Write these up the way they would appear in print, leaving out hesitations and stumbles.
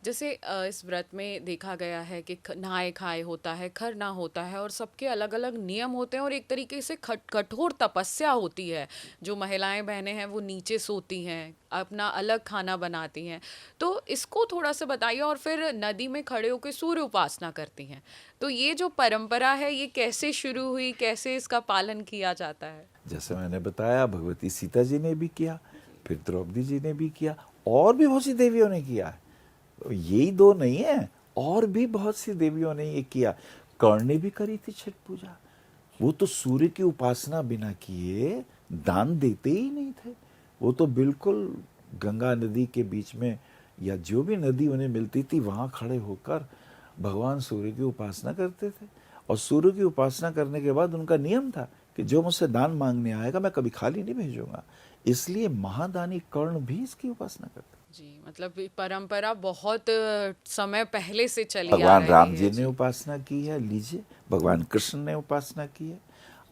जैसे इस व्रत में देखा गया है कि नहाए खाए होता है, खरना होता है और सबके अलग अलग नियम होते हैं और एक तरीके से कठोर तपस्या होती है। जो महिलाएं बहनें हैं वो नीचे सोती हैं, अपना अलग खाना बनाती हैं। तो इसको थोड़ा सा बताइए। और फिर नदी में खड़े होकर सूर्य उपासना करती हैं। तो ये जो परंपरा है ये कैसे शुरू हुई, कैसे इसका पालन किया जाता है? जैसे मैंने बताया, भगवती सीता जी ने भी किया, जी। फिर द्रौपदी जी ने भी किया, और भी बहुत सी देवियों ने किया है। तो यही दो नहीं है, और भी बहुत सी देवियों ने ये किया। कर्ण ने भी करी थी छठ पूजा। वो तो सूर्य की उपासना बिना किए दान देते ही नहीं थे। वो तो बिल्कुल गंगा नदी के बीच में या जो भी नदी उन्हें मिलती थी वहां खड़े होकर भगवान सूर्य की उपासना करते थे। और सूर्य की उपासना करने के बाद उनका नियम था कि जो मुझसे दान मांगने आएगा मैं कभी खाली नहीं भेजूंगा। इसलिए महादानी कर्ण भी इसकी उपासना करते। जी, मतलब ये परंपरा बहुत समय पहले से चली आ भगवान रही राम है। जी ने जी। उपासना की है, लीजिए। भगवान कृष्ण ने उपासना की है।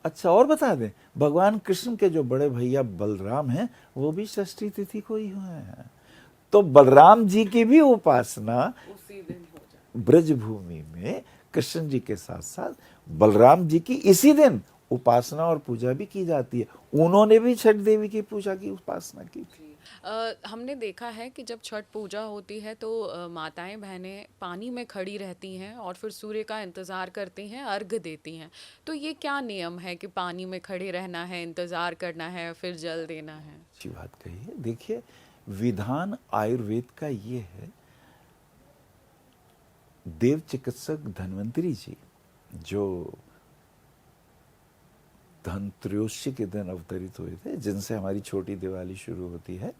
अच्छा, और बता दें, भगवान कृष्ण के जो बड़े भैया बलराम हैं वो भी षष्ठी तिथि को ही हुए हैं। तो बलराम जी की भी उपासना उसी दिन हो जाए। ब्रज भूमि में कृष्ण जी के साथ साथ बलराम जी की इसी दिन उपासना और पूजा भी की जाती है। उन्होंने भी छठ देवी की पूजा की उपासना की थी। जी। हमने देखा है कि जब छठ पूजा होती है तो माताएं बहनें पानी में खड़ी रहती हैं और फिर सूर्य का इंतज़ार करती हैं, अर्घ देती हैं। तो ये क्या नियम है कि पानी में खड़े रहना है, इंतज़ार करना है, फिर जल देना है? अच्छी बात कही है। देखिए, विधान आयुर्वेद का ये है। देव चिकित्सक धन्वंतरी जी, जो धनत्रयोदशी के दिन अवतरित हुए थे, जिनसे हमारी छोटी दिवाली शुरू होती है,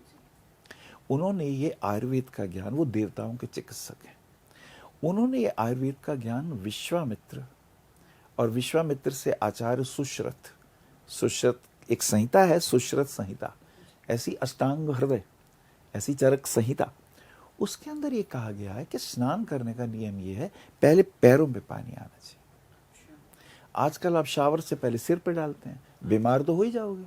उन्होंने ये आयुर्वेद का ज्ञान, वो देवताओं के चिकित्सक हैं, उन्होंने ये आयुर्वेद का ज्ञान विश्वामित्र और विश्वामित्र से आचार्य सुश्रत, सुश्रत एक संहिता है, सुश्रत संहिता, ऐसी अष्टांग हृदय, ऐसी चरक संहिता, उसके अंदर ये कहा गया है कि स्नान करने का नियम ये है, पहले पैरों में पानी आना चाहिए। आजकल आप शावर से पहले सिर पे डालते हैं, बीमार तो हो ही जाओगे।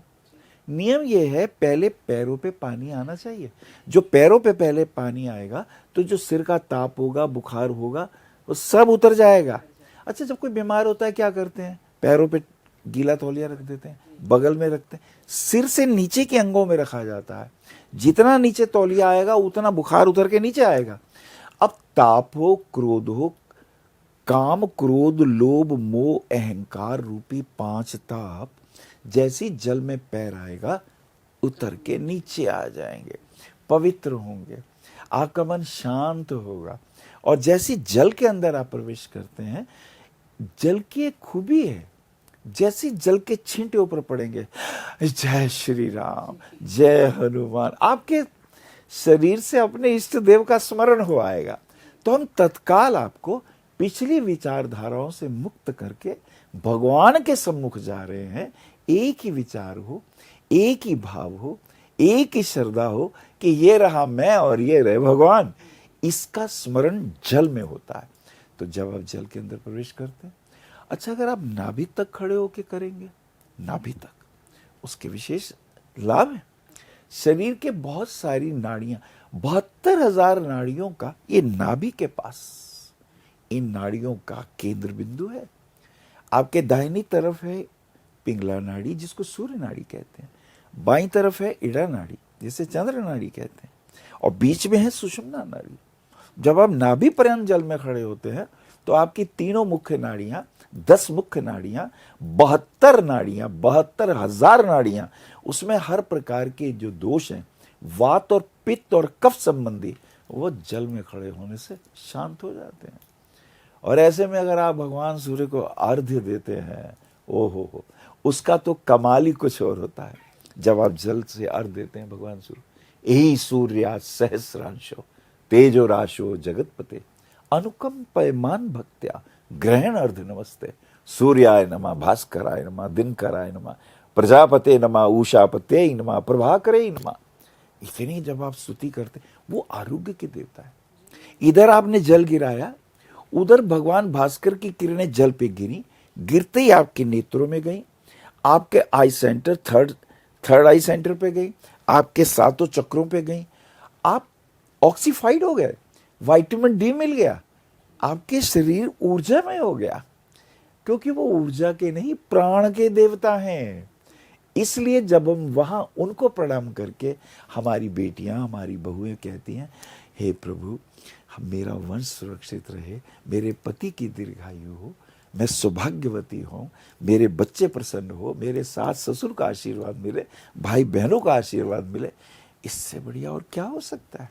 नियम ये है, पहले पैरों पे पानी आना चाहिए। जो पैरों पे पहले पानी आएगा तो जो सिर का ताप होगा, बुखार होगा, वो सब उतर जाएगा। अच्छा, जब कोई बीमार होता है क्या करते हैं? पैरों पे गीला तौलिया रख देते हैं, बगल में रखते हैं, सिर से नीचे के अंगों में रखा जाता है। जितना नीचे तौलिया आएगा उतना बुखार उतर के नीचे आएगा। अब ताप हो, क्रोध हो, काम क्रोध लोभ मोह अहंकार रूपी 5 ताप जैसी जल में पैर आएगा उतर के नीचे आ जाएंगे, पवित्र होंगे, आपका मन शांत होगा। और जैसी जल के अंदर आप प्रवेश करते हैं, जल की एक खूबी है, जैसी जल के छींटे ऊपर पड़ेंगे, जय श्री राम, जय हनुमान, आपके शरीर से अपने इष्ट देव का स्मरण हो आएगा। तो हम तत्काल आपको पिछली विचारधाराओं से मुक्त करके भगवान के सम्मुख जा रहे हैं। एक ही विचार हो, एक ही भाव हो, एक ही श्रद्धा हो कि ये रहा मैं और ये रहे भगवान। इसका स्मरण जल में होता है। तो जब आप जल के अंदर प्रवेश करते हैं, अच्छा, अगर आप नाभि तक खड़े होके करेंगे, नाभि तक, उसके विशेष लाभ है। शरीर के बहुत सारी नाड़ियां, 72,000 नाड़ियों का ये नाभि के पास, इन नाड़ियों का केंद्र बिंदु है। आपके दाहिनी तरफ है पिंगला नाड़ी, जिसको सूर्य नाड़ी कहते हैं। बाईं तरफ है इड़ा नाड़ी, जिसे चंद्र नाड़ी कहते हैं। और बीच में है सुषुम्ना नाड़ी। जब आप नाभि पर्यंत जल में खड़े होते हैं तो आपकी तीनों मुख्य नाड़ियां, 10 मुख्य नाड़ियां, 72 नाड़ियां, 72,000 नाड़ियां, उसमें हर प्रकार के जो दोष हैं, वात और पित्त और कफ संबंधी, वो जल में खड़े होने से शांत हो जाते हैं। और ऐसे में अगर आप भगवान सूर्य को अर्घ्य देते हैं, ओहो हो, उसका तो कमाल ही कुछ और होता है। जब आप जल से अर्घ्य देते हैं भगवान सूर्य, यही सूर्या सहस्रांशो तेजो राशो जगतपते अनुकंपयमान भक्त्या ग्रहण अर्ध नमस्ते सूर्याय नमः भास्कराय नमः दिनकराय नमः प्रजापते नमः उषापते नमः प्रभाकरे नमः। इतनी जब आप स्तुति करते, वो आरोग्य के देवता है। इधर आपने जल गिराया, उधर भगवान भास्कर की किरणें जल पे गिरी, गिरते ही आपके नेत्रों में गई, आपके आई सेंटर, थर्ड आई सेंटर पे गई, आपके सातों चक्रों पे गई, आप ऑक्सीफाइड हो गए। विटामिन डी मिल गया, आपके शरीर ऊर्जामय हो गया, क्योंकि वो ऊर्जा के नहीं प्राण के देवता हैं। इसलिए जब हम वहां उनको प्रणाम करके हमारी बेटियां, हमारी बहुएं कहती हैं, हे प्रभु मेरा वंश सुरक्षित रहे, मेरे पति की दीर्घायु हो, मैं सौभाग्यवती हूं, मेरे बच्चे प्रसन्न हो, मेरे सास ससुर का आशीर्वाद मिले, भाई बहनों का आशीर्वाद मिले, इससे बढ़िया और क्या हो सकता है।